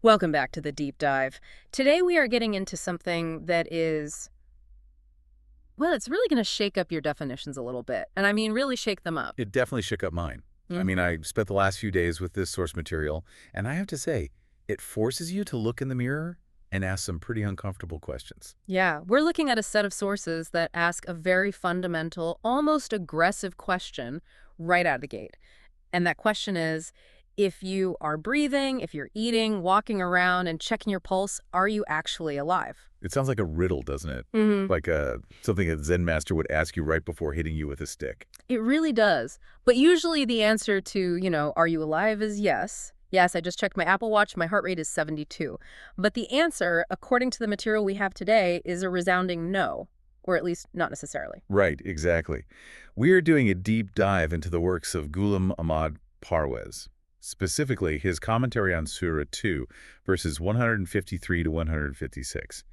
Welcome back to the deep dive. Today we are getting into something that is, well, it's really going to shake up your definitions a little bit. And I mean, really shake them up. It definitely shook up mine. I Mhm. mean, I spent the last few days with this source material, and I have to say, it forces you to look in the mirror and ask some pretty uncomfortable questions. Yeah, we're looking at a set of sources that ask a very fundamental, almost aggressive question right out of the gate. And that question is, if you are breathing, if you're eating, walking around, and checking your pulse, are you actually alive? It sounds like a riddle, doesn't it? Hmm. Like something a Zen master would ask you right before hitting you with a stick. It really does. But usually the answer to, are you alive is yes. Yes, I just checked my Apple Watch. My heart rate is 72. But the answer, according to the material we have today, is a resounding no, or at least not necessarily. Right, exactly. We're doing a deep dive into the works of Ghulam Ahmad Parwez, specifically his commentary on Surah 2, verses 153 to 156.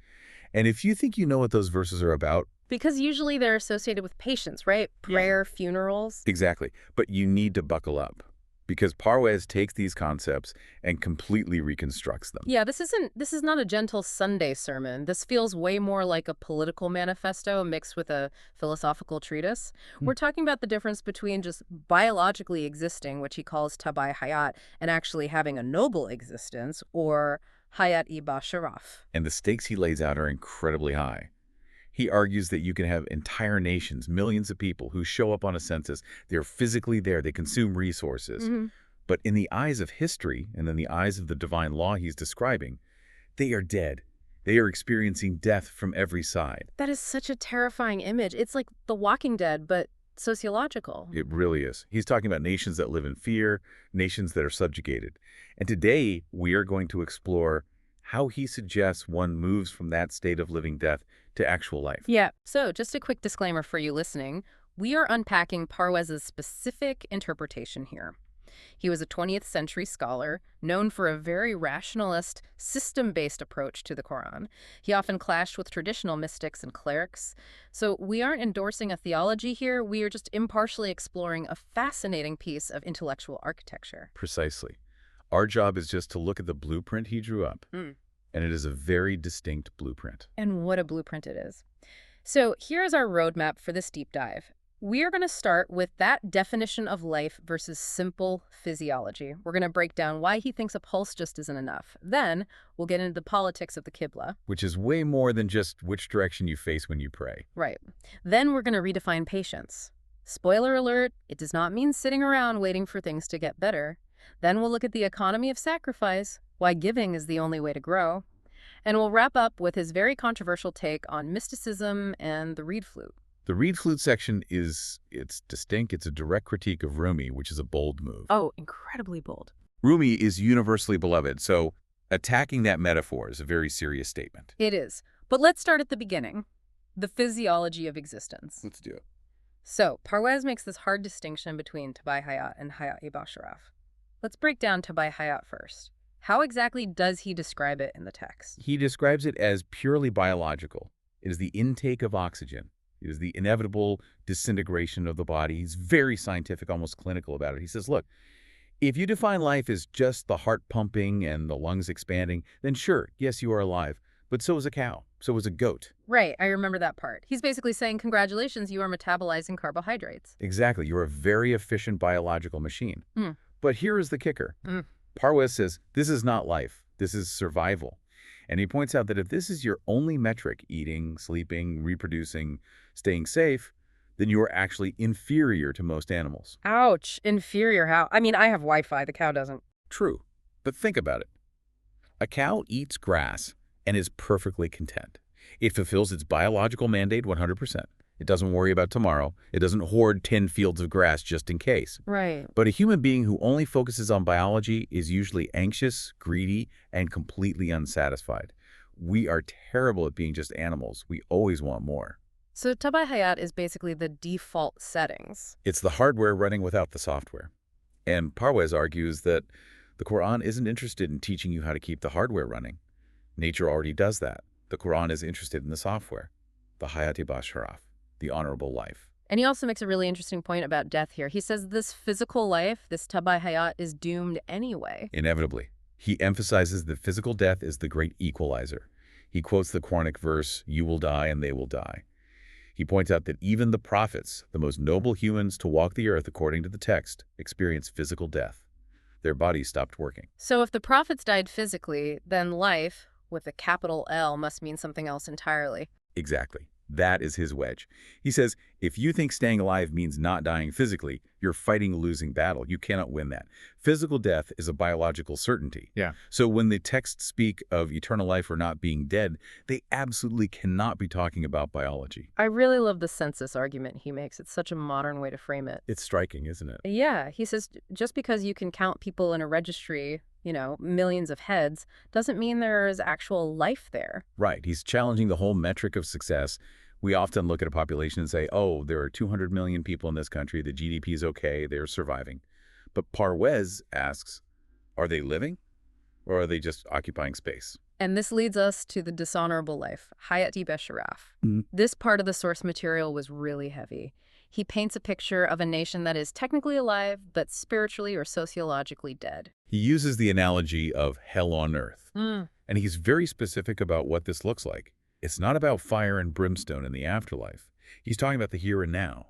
And if you think you know what those verses are about, Because usually they're associated with patients, right? Yeah. Prayer, funerals. exactly, but you need to buckle up because Parwez takes these concepts and completely reconstructs them. Yeah, this is not a gentle Sunday sermon. This feels way more like a political manifesto mixed with a philosophical treatise. Hmm. We're talking about the difference between just biologically existing, which he calls tabai hayat, and actually having a noble existence, or hayat-i-ba sharaf. And the stakes he lays out are incredibly high. He argues that you can have entire nations, millions of people who show up on a census. They're physically there. They consume resources. Hmm. But in the eyes of history and in the eyes of the divine law he's describing, they are dead. They are experiencing death from every side. That is such a terrifying image. It's like The Walking Dead, but sociological. It really is. He's talking about nations that live in fear, nations that are subjugated. And today, we are going to explore how he suggests one moves from that state of living death to actual life. Yeah. So, just a quick disclaimer for you listening. We are unpacking Parwez's specific interpretation here. He was a 20th century scholar, known for a very rationalist, system-based approach to the Quran. He often clashed with traditional mystics and clerics. So we aren't endorsing a theology here, we are just impartially exploring a fascinating piece of intellectual architecture. Precisely. Our job is just to look at the blueprint he drew up. Mm. And it is a very distinct blueprint. And what a blueprint it is. So here's our roadmap for this deep dive. We are going to start with that definition of life versus simple physiology. We're going to break down why he thinks a pulse just isn't enough. Then we'll get into the politics of the Qibla. Which is way more than just which direction you face when you pray. Right. Then we're going to redefine patience. Spoiler alert, it does not mean sitting around waiting for things to get better. Then we'll look at the economy of sacrifice, why giving is the only way to grow. And we'll wrap up with his very controversial take on mysticism and the reed flute. The reed flute section it's distinct. It's a direct critique of Rumi, which is a bold move. Oh, incredibly bold. Rumi is universally beloved, so attacking that metaphor is a very serious statement. It is. But let's start at the beginning. The physiology of existence. Let's do it. So, Parwez makes this hard distinction between tabai hayat and hayat-i-ba sharaf. Let's break down tabai hayat first. How exactly does he describe it in the text? He describes it as purely biological. It is the intake of oxygen. It is the inevitable disintegration of the body. He's very scientific, almost clinical about it. He says, look, if you define life as just the heart pumping and the lungs expanding, then sure, yes, you are alive. But so is a cow. So is a goat. Right, I remember that part. He's basically saying, congratulations, you are metabolizing carbohydrates. Exactly. You're a very efficient biological machine. Mm. But here is the kicker. Parwez says, this is not life. This is survival. And he points out that if this is your only metric, eating, sleeping, reproducing, staying safe, then you are actually inferior to most animals. Ouch, inferior how? I mean, I have Wi-Fi, the cow doesn't. True. But think about it. A cow eats grass and is perfectly content. It fulfills its biological mandate 100%. It doesn't worry about tomorrow. It doesn't hoard 10 fields of grass just in case. Right. But a human being who only focuses on biology is usually anxious, greedy, and completely unsatisfied. We are terrible at being just animals. We always want more. So tabai hayat is basically the default settings. It's the hardware running without the software. And Parwez argues that the Quran isn't interested in teaching you how to keep the hardware running. Nature already does that. The Quran is interested in the software, the hayat-i-ba sharaf, the honorable life. And he also makes a really interesting point about death here. He says this physical life, this tabai hayat, is doomed anyway. Inevitably. He emphasizes that physical death is the great equalizer. He quotes the Quranic verse, "You will die and they will die." He points out that even the prophets, the most noble humans to walk the earth according to the text, experience physical death. Their bodies stopped working. So if the prophets died physically, then life, with a capital L, must mean something else entirely. Exactly. That is his wedge. He says, if you think staying alive means not dying physically, you're fighting a losing battle. You cannot win that. Physical death is a biological certainty. Yeah. So when the texts speak of eternal life or not being dead, they absolutely cannot be talking about biology. I really love the census argument he makes. It's such a modern way to frame it. It's striking, isn't it? Yeah, he says just because you can count people in a registry, millions of heads, doesn't mean there is actual life there. Right. He's challenging the whole metric of success. We often look at a population and say, oh, there are 200 million people in this country. The GDP is okay. They're surviving. But Parwez asks, are they living or are they just occupying space? And this leads us to the dishonorable life, Hayati Besharaf. Mhm. This part of the source material was really heavy. He paints a picture of a nation that is technically alive, but spiritually or sociologically dead. He uses the analogy of hell on earth. Mm. And he's very specific about what this looks like. It's not about fire and brimstone in the afterlife. He's talking about the here and now.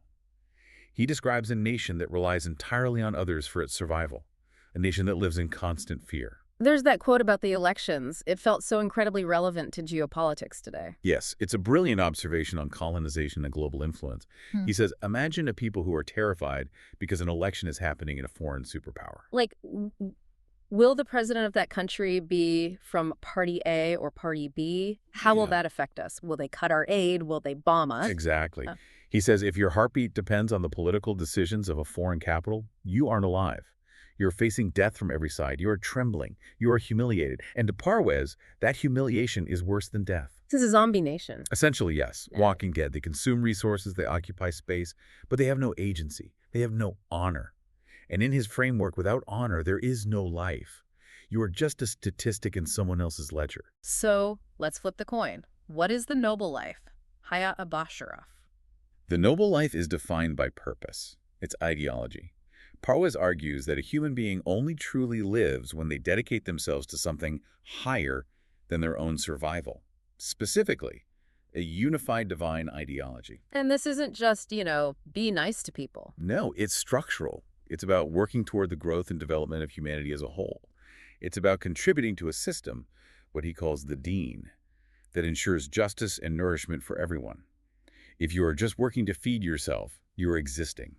He describes a nation that relies entirely on others for its survival, a nation that lives in constant fear. There's that quote about the elections. It felt so incredibly relevant to geopolitics today. Yes, it's a brilliant observation on colonization and global influence. Hmm. He says, imagine a people who are terrified because an election is happening in a foreign superpower. Like, will the president of that country be from party A or party B? How will Yeah. that affect us? Will they cut our aid? Will they bomb us? Exactly. Oh. He says, if your heartbeat depends on the political decisions of a foreign capital, you aren't alive. You're facing death from every side. You are trembling. You are humiliated. And to Parwez, that humiliation is worse than death. This is a zombie nation. Essentially, yes. Yeah. Walking dead. They consume resources, they occupy space, but they have no agency. They have no honor. And in his framework, without honor, there is no life. You are just a statistic in someone else's ledger. So let's flip the coin. What is the noble life? Hayat Abasharaf. The noble life is defined by purpose. It's ideology. Parwez argues that a human being only truly lives when they dedicate themselves to something higher than their own survival. Specifically, a unified divine ideology. And this isn't just, be nice to people. No, it's structural. It's about working toward the growth and development of humanity as a whole. It's about contributing to a system, what he calls the deen, that ensures justice and nourishment for everyone. If you are just working to feed yourself, you are existing.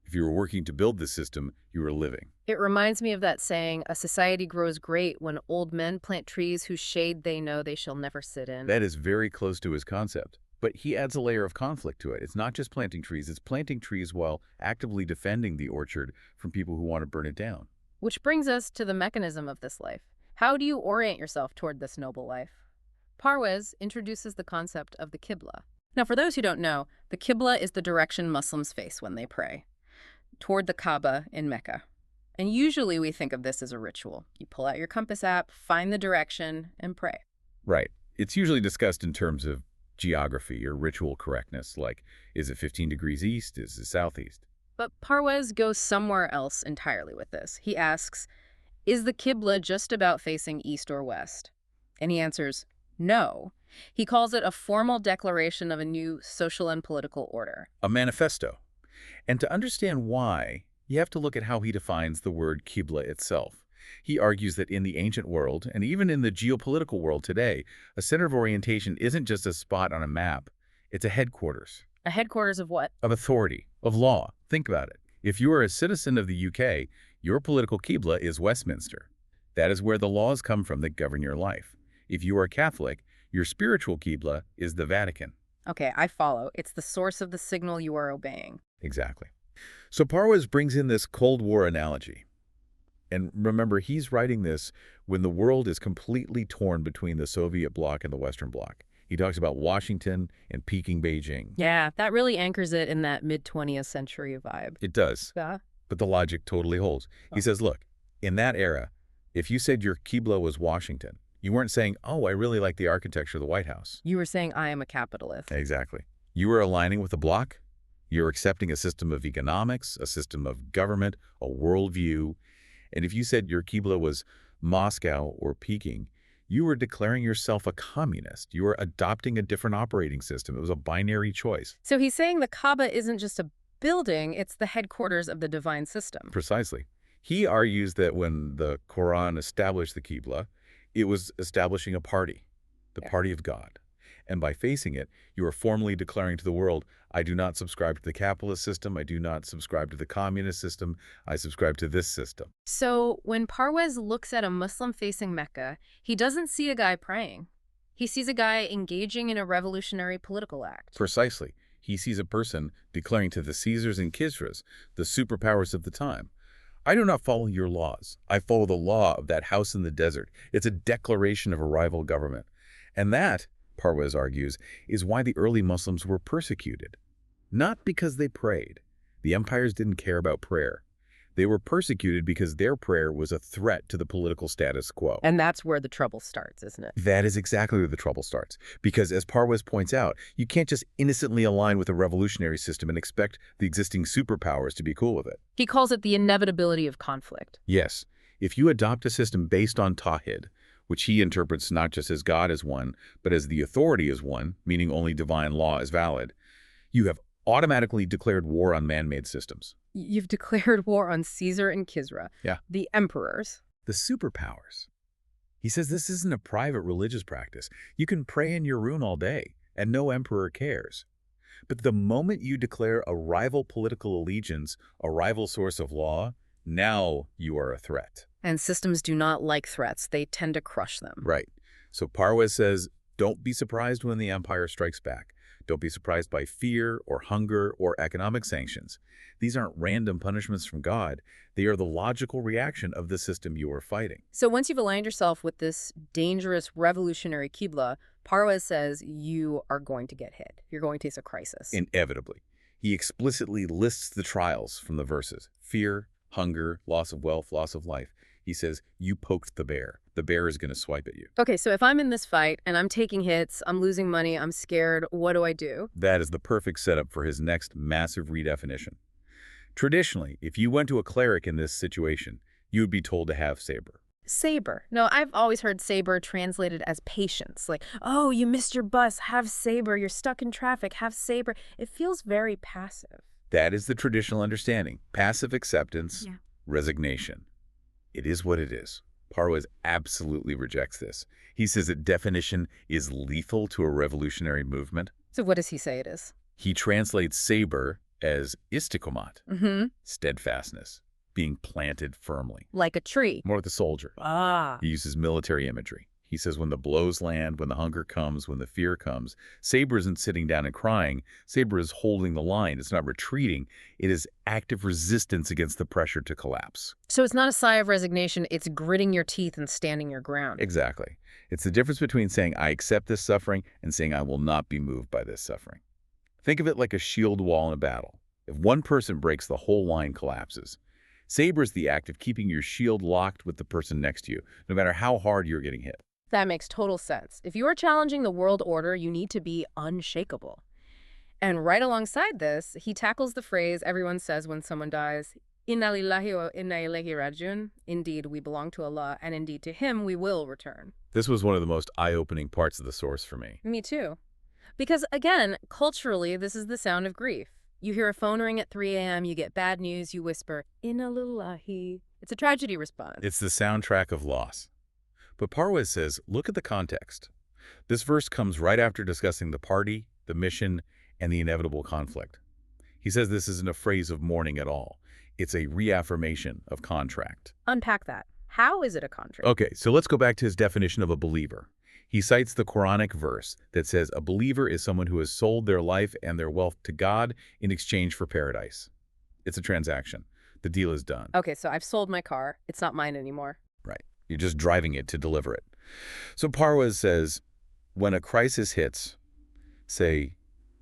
If you are working to build the system, you are living. It reminds me of that saying, a society grows great when old men plant trees whose shade they know they shall never sit in. That is very close to his concept. But he adds a layer of conflict to it. It's not just planting trees, it's planting trees while actively defending the orchard from people who want to burn it down. Which brings us to the mechanism of this life. How do you orient yourself toward this noble life? Parwez introduces the concept of the Qibla. Now, for those who don't know, the Qibla is the direction Muslims face when they pray, toward the Kaaba in Mecca. And usually we think of this as a ritual. You pull out your compass app, find the direction, and pray. Right. It's usually discussed in terms of geography or ritual correctness, like, is it 15 degrees east? Is it southeast? But Parwez goes somewhere else entirely with this. He asks, is the Qibla just about facing east or west? And he answers, no. He calls it a formal declaration of a new social and political order. A manifesto. And to understand why, you have to look at how he defines the word Qibla itself. He argues that in the ancient world, and even in the geopolitical world today, a center of orientation isn't just a spot on a map. It's a headquarters. A headquarters of what? Of authority, of law. Think about it. If you are a citizen of the UK, your political Qibla is Westminster. That is where the laws come from that govern your life. If you are Catholic, your spiritual Qibla is the Vatican. Okay, I follow. It's the source of the signal you are obeying. Exactly. So Parwez brings in this Cold War analogy. And remember, he's writing this when the world is completely torn between the Soviet bloc and the Western bloc. He talks about Washington and Peking, Beijing. Yeah, that really anchors it in that mid-20th century vibe. It does, Yeah. but the logic totally holds. He says, look, in that era, if you said your Qibla was Washington, you weren't saying, oh, I really like the architecture of the White House. You were saying I am a capitalist. Exactly. You were aligning with the bloc. You're accepting a system of economics, a system of government, a worldview. And if you said your Qibla was Moscow or Peking, you were declaring yourself a communist. You were adopting a different operating system. It was a binary choice. So he's saying the Kaaba isn't just a building, it's the headquarters of the divine system. Precisely. He argues that when the Quran established the Qibla, it was establishing a party, the party of God. And by facing it, you are formally declaring to the world, I do not subscribe to the capitalist system. I do not subscribe to the communist system. I subscribe to this system. So when Parwez looks at a Muslim-facing Mecca, he doesn't see a guy praying. He sees a guy engaging in a revolutionary political act. Precisely. He sees a person declaring to the Caesars and Kisras, the superpowers of the time, I do not follow your laws. I follow the law of that house in the desert. It's a declaration of a rival government. And that, Parwez argues, is why the early Muslims were persecuted. Not because they prayed. The empires didn't care about prayer. They were persecuted because their prayer was a threat to the political status quo. And that's where the trouble starts, isn't it? That is exactly where the trouble starts. Because as Parwez points out, you can't just innocently align with a revolutionary system and expect the existing superpowers to be cool with it. He calls it the inevitability of conflict. Yes, if you adopt a system based on Tawhid, which he interprets not just as God as one, but as the authority as one, meaning only divine law is valid, you have automatically declared war on man-made systems. You've declared war on Caesar and Kisra, the emperors. The superpowers. He says this isn't a private religious practice. You can pray in your room all day, and no emperor cares. But the moment you declare a rival political allegiance, a rival source of law, now you are a threat. And systems do not like threats. They tend to crush them. Right. So Parwez says, don't be surprised when the empire strikes back. Don't be surprised by fear or hunger or economic sanctions. These aren't random punishments from God. They are the logical reaction of the system you are fighting. So once you've aligned yourself with this dangerous revolutionary Qibla, Parwez says you are going to get hit. You're going to face a crisis. Inevitably. He explicitly lists the trials from the verses. Fear, hunger, loss of wealth, loss of life. He says, you poked the bear. The bear is going to swipe at you. Okay, so if I'm in this fight and I'm taking hits, I'm losing money, I'm scared, what do I do? That is the perfect setup for his next massive redefinition. Traditionally, if you went to a cleric in this situation, you would be told to have saber. Saber. No, I've always heard saber translated as patience. Like, oh, you missed your bus, have saber. You're stuck in traffic, have saber. It feels very passive. That is the traditional understanding. Passive acceptance, resignation. It is what it is. Parwez absolutely rejects this. He says that definition is lethal to a revolutionary movement. So what does he say it is? He translates saber as istiqomat, steadfastness, being planted firmly. Like a tree. More like the soldier. Ah. He uses military imagery. He says when the blows land, when the hunger comes, when the fear comes, saber isn't sitting down and crying. Saber is holding the line. It's not retreating. It is active resistance against the pressure to collapse. So it's not a sigh of resignation. It's gritting your teeth and standing your ground. Exactly. It's the difference between saying, I accept this suffering, and saying, I will not be moved by this suffering. Think of it like a shield wall in a battle. If one person breaks, the whole line collapses. Saber is the act of keeping your shield locked with the person next to you, no matter how hard you're getting hit. That makes total sense. If you are challenging the world order, you need to be unshakable. And right alongside this, he tackles the phrase everyone says when someone dies, Inna lillahi wa inna ilayhi rajiun. Indeed, we belong to Allah, and indeed to Him we will return. This was one of the most eye-opening parts of the source for me. Me too. Because again, culturally, this is the sound of grief. You hear a phone ring at 3 a.m., you get bad news, you whisper, Inna lillahi. It's a tragedy response. It's the soundtrack of loss. But Parwez says, look at the context. This verse comes right after discussing the party, the mission, and the inevitable conflict. He says this isn't a phrase of mourning at all. It's a reaffirmation of contract. Unpack that. How is it a contract? Okay, so let's go back to his definition of a believer. He cites the Quranic verse that says a believer is someone who has sold their life and their wealth to God in exchange for paradise. It's a transaction. The deal is done. Okay, so I've sold my car. It's not mine anymore. Right. You're just driving it to deliver it. So Parwez says, when a crisis hits, say,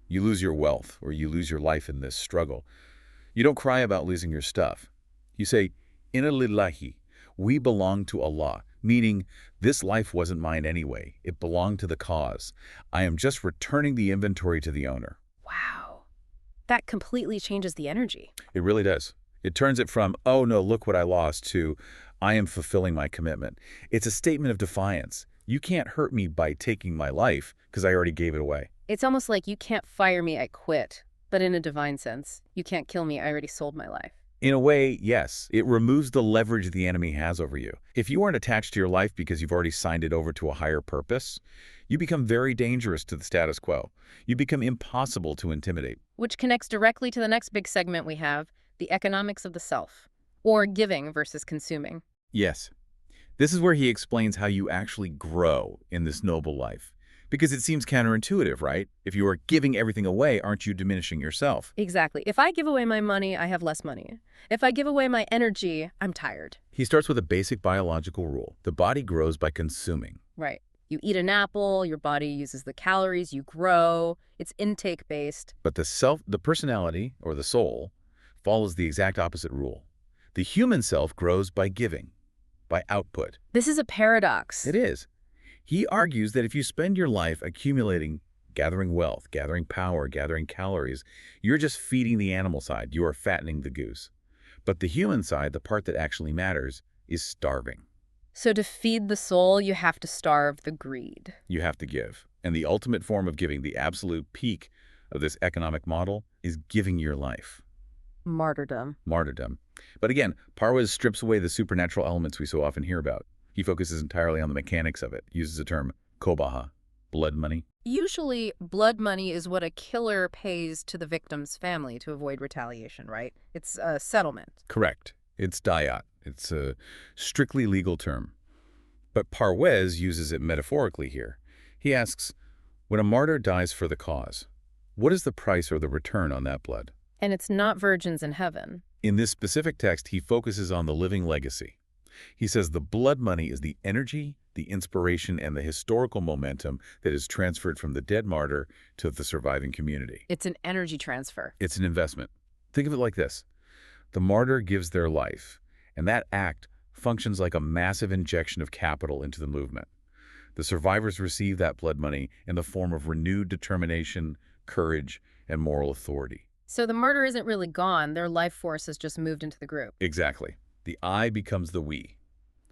you lose your wealth or you lose your life in this struggle, you don't cry about losing your stuff. You say, Inna lillahi, we belong to Allah, meaning this life wasn't mine anyway. It belonged to the cause. I am just returning the inventory to the owner. Wow. That completely changes the energy. It really does. It turns it from, oh no, look what I lost, to I am fulfilling my commitment. It's a statement of defiance. You can't hurt me by taking my life because I already gave it away. It's almost like you can't fire me, I quit. But in a divine sense, you can't kill me, I already sold my life. In a way, yes, it removes the leverage the enemy has over you. If you aren't attached to your life because you've already signed it over to a higher purpose, you become very dangerous to the status quo. You become impossible to intimidate. Which connects directly to the next big segment we have, the economics of the self, or giving versus consuming. Yes, this is where he explains how you actually grow in this noble life. Because it seems counterintuitive, right? If you are giving everything away, aren't you diminishing yourself? Exactly. If I give away my money, I have less money. If I give away my energy, I'm tired. He starts with a basic biological rule. The body grows by consuming. Right. You eat an apple, your body uses the calories, you grow. It's intake-based. But the personality, or the soul, follows the exact opposite rule. The human self grows by giving, by output. This is a paradox. It is. He argues that if you spend your life accumulating, gathering wealth, gathering power, gathering calories, you're just feeding the animal side. You are fattening the goose. But the human side, the part that actually matters, is starving. So to feed the soul, you have to starve the greed. You have to give. And the ultimate form of giving, the absolute peak of this economic model, is giving your life. Martyrdom. Martyrdom. But again, Parwaz strips away the supernatural elements we so often hear about. He focuses entirely on the mechanics of it, uses the term kobaha, blood money. Usually, blood money is what a killer pays to the victim's family to avoid retaliation, right? It's a settlement. Correct. It's dayat. It's a strictly legal term. But Parwaz uses it metaphorically here. He asks, when a martyr dies for the cause, what is the price or the return on that blood? And it's not virgins in heaven. In this specific text, he focuses on the living legacy. He says the blood money is the energy, the inspiration, and the historical momentum that is transferred from the dead martyr to the surviving community. It's an energy transfer. It's an investment. Think of it like this. The martyr gives their life, and that act functions like a massive injection of capital into the movement. The survivors receive that blood money in the form of renewed determination, courage, and moral authority. So the martyr isn't really gone. Their life force has just moved into the group. Exactly. The I becomes the we.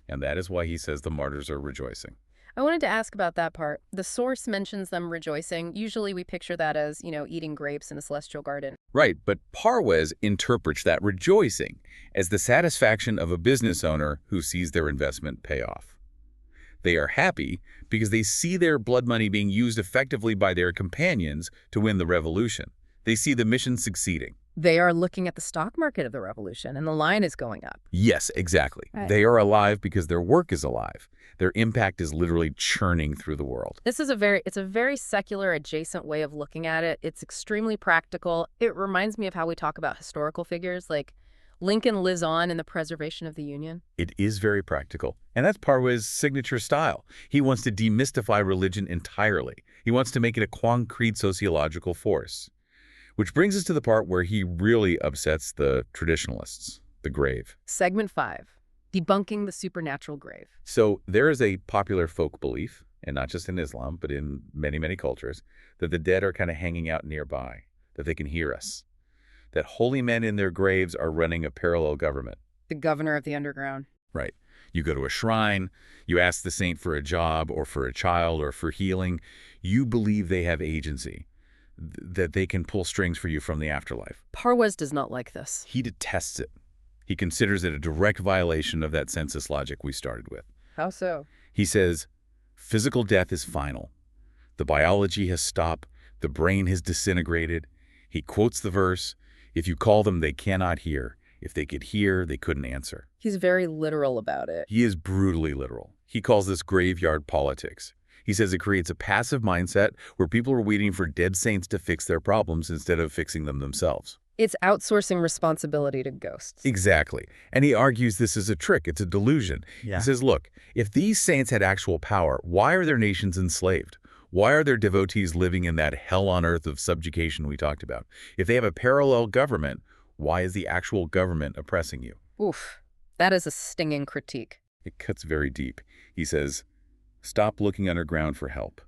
And that is why he says the martyrs are rejoicing. I wanted to ask about that part. The source mentions them rejoicing. Usually we picture that as, eating grapes in a celestial garden. Right, but Parwaz interprets that rejoicing as the satisfaction of a business owner who sees their investment pay off. They are happy because they see their blood money being used effectively by their companions to win the revolution. They see the mission succeeding. They are looking at the stock market of the revolution, and the line is going up. Yes, exactly. Right. They are alive because their work is alive. Their impact is literally churning through the world. It's a very secular, adjacent way of looking at it. It's extremely practical. It reminds me of how we talk about historical figures, like Lincoln lives on in the preservation of the Union. It is very practical. And that's Parwaz's signature style. He wants to demystify religion entirely. He wants to make it a concrete sociological force. Which brings us to the part where he really upsets the traditionalists, the grave. Segment 5, debunking the supernatural grave. So there is a popular folk belief, and not just in Islam, but in many, many cultures, that the dead are kind of hanging out nearby, that they can hear us, that holy men in their graves are running a parallel government. The governor of the underground. Right. You go to a shrine, you ask the saint for a job or for a child or for healing. You believe they have agency, that they can pull strings for you from the afterlife. Parwaz does not like this. He detests it. He considers it a direct violation of that census logic we started with. How so? He says, physical death is final. The biology has stopped. The brain has disintegrated. He quotes the verse, if you call them, they cannot hear. If they could hear, they couldn't answer. He's very literal about it. He is brutally literal. He calls this graveyard politics. He says it creates a passive mindset where people are waiting for dead saints to fix their problems instead of fixing them themselves. It's outsourcing responsibility to ghosts. Exactly. And he argues this is a trick. It's a delusion. Yeah. He says, look, if these saints had actual power, why are their nations enslaved? Why are their devotees living in that hell on earth of subjugation we talked about? If they have a parallel government, why is the actual government oppressing you? Oof. That is a stinging critique. It cuts very deep. He says, stop looking underground for help.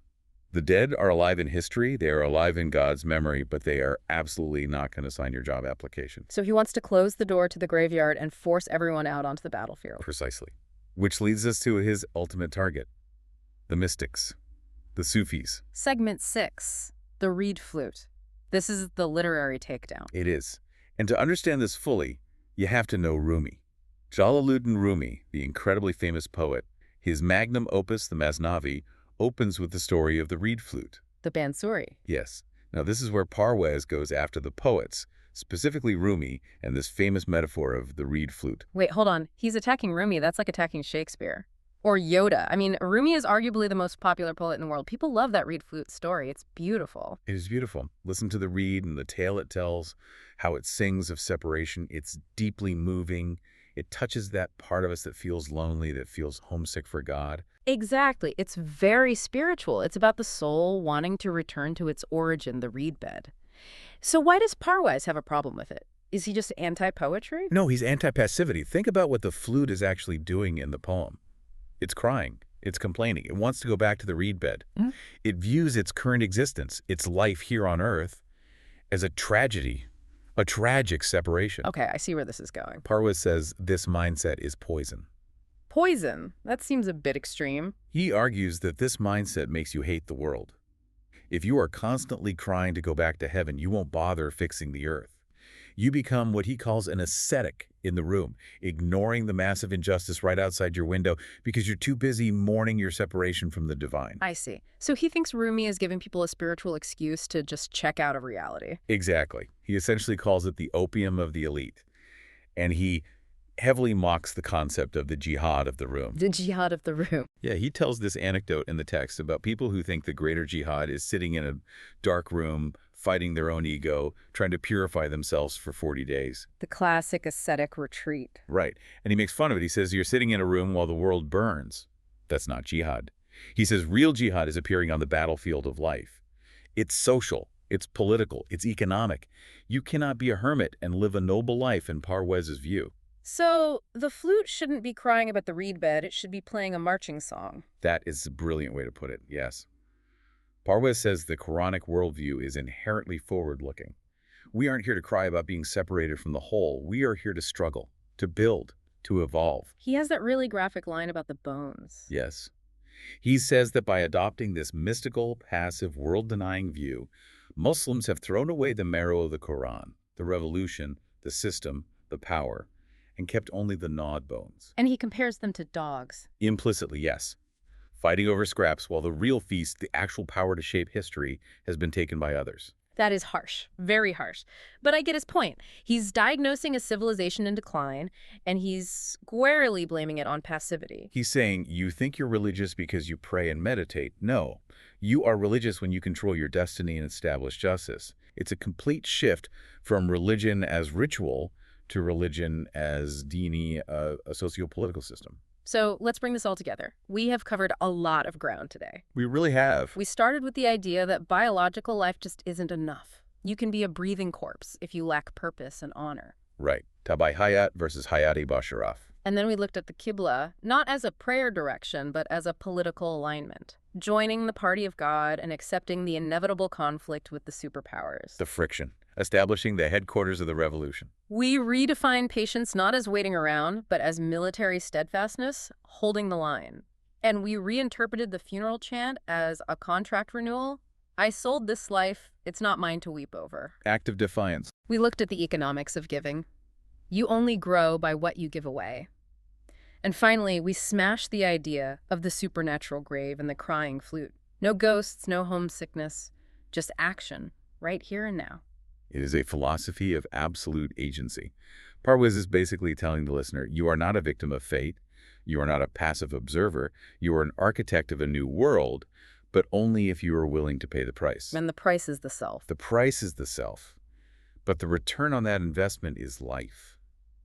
The dead are alive in history, they are alive in God's memory, but they are absolutely not going to sign your job application. So he wants to close the door to the graveyard and force everyone out onto the battlefield. Precisely. Which leads us to his ultimate target, the mystics, the Sufis. Segment 6, the reed flute. This is the literary takedown. It is. And to understand this fully, you have to know Rumi. Jalaluddin Rumi, the incredibly famous poet, his magnum opus, the Masnavi, opens with the story of the reed flute. The Bansuri. Yes. Now this is where Parwez goes after the poets, specifically Rumi, and this famous metaphor of the reed flute. Wait, hold on. He's attacking Rumi. That's like attacking Shakespeare. Or Yoda. I mean, Rumi is arguably the most popular poet in the world. People love that reed flute story. It's beautiful. It is beautiful. Listen to the reed and the tale it tells, how it sings of separation. It's deeply moving. It touches that part of us that feels lonely, that feels homesick for God. Exactly. It's very spiritual. It's about the soul wanting to return to its origin, the reed bed. So why does Parwez have a problem with it? Is he just anti-poetry? No, he's anti-passivity. Think about what the flute is actually doing in the poem. It's crying. It's complaining. It wants to go back to the reed bed. Mm. It views its current existence, its life here on Earth, as a tragedy, a tragic separation. Okay, I see where this is going. Parwez says this mindset is poison. Poison. That seems a bit extreme. He argues that this mindset makes you hate the world. If you are constantly crying to go back to heaven, you won't bother fixing the earth. You become what he calls an ascetic in the room, ignoring the massive injustice right outside your window because you're too busy mourning your separation from the divine. I see. So he thinks Rumi is giving people a spiritual excuse to just check out of reality. Exactly. He essentially calls it the opium of the elite. And he heavily mocks the concept of the jihad of the room. The jihad of the room. Yeah, he tells this anecdote in the text about people who think the greater jihad is sitting in a dark room, fighting their own ego, trying to purify themselves for 40 days. The classic ascetic retreat. Right. And he makes fun of it. He says, you're sitting in a room while the world burns. That's not jihad. He says real jihad is appearing on the battlefield of life. It's social. It's political. It's economic. You cannot be a hermit and live a noble life in Parwez's view. So the flute shouldn't be crying about the reed bed. It should be playing a marching song. That is a brilliant way to put it, yes. Parwez says the Quranic worldview is inherently forward-looking. We aren't here to cry about being separated from the whole. We are here to struggle, to build, to evolve. He has that really graphic line about the bones. Yes. He says that by adopting this mystical, passive, world-denying view, Muslims have thrown away the marrow of the Quran, the revolution, the system, the power, and kept only the gnawed bones. And he compares them to dogs. Implicitly, yes. Fighting over scraps while the real feast, the actual power to shape history, has been taken by others. That is harsh, very harsh. But I get his point. He's diagnosing a civilization in decline, and he's squarely blaming it on passivity. He's saying, you think you're religious because you pray and meditate. No, you are religious when you control your destiny and establish justice. It's a complete shift from religion as ritual to religion as dini, a socio-political system. So let's bring this all together. We have covered a lot of ground today. We really have. We started with the idea that biological life just isn't enough. You can be a breathing corpse if you lack purpose and honor. Right. Tabai Hayat versus Hayati Basharaf. And then we looked at the Qibla, not as a prayer direction, but as a political alignment. Joining the party of God and accepting the inevitable conflict with the superpowers. The friction. Establishing the headquarters of the revolution. We redefine patience not as waiting around, but as military steadfastness, holding the line. And we reinterpreted the funeral chant as a contract renewal. I sold this life, it's not mine to weep over. Act of defiance. We looked at the economics of giving. You only grow by what you give away. And finally, we smashed the idea of the supernatural grave and the crying flute. No ghosts, no homesickness, just action, right here and now. It is a philosophy of absolute agency. Parwez is basically telling the listener, you are not a victim of fate. You are not a passive observer. You are an architect of a new world, but only if you are willing to pay the price. And the price is the self. The price is the self. But the return on that investment is life.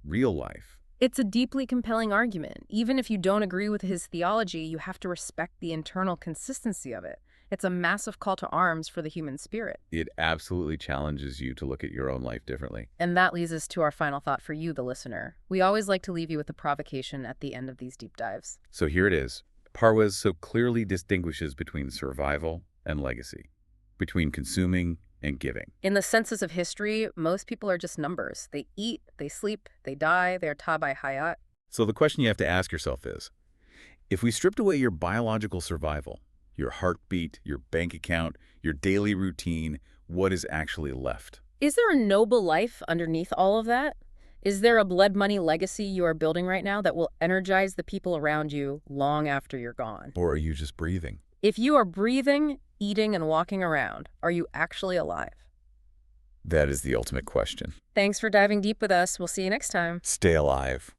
Real life. It's a deeply compelling argument. Even if you don't agree with his theology, you have to respect the internal consistency of it. It's a massive call to arms for the human spirit. It absolutely challenges you to look at your own life differently. And that leads us to our final thought for you, the listener. We always like to leave you with a provocation at the end of these deep dives. So here it is. Parwez so clearly distinguishes between survival and legacy, between consuming and giving. In the census of history, most people are just numbers. They eat, they sleep, they die, they're tabai hayat. So the question you have to ask yourself is, if we stripped away your biological survival, your heartbeat, your bank account, your daily routine, what is actually left? Is there a noble life underneath all of that? Is there a blood money legacy you are building right now that will energize the people around you long after you're gone? Or are you just breathing? If you are breathing, eating, and walking around, are you actually alive? That is the ultimate question. Thanks for diving deep with us. We'll see you next time. Stay alive.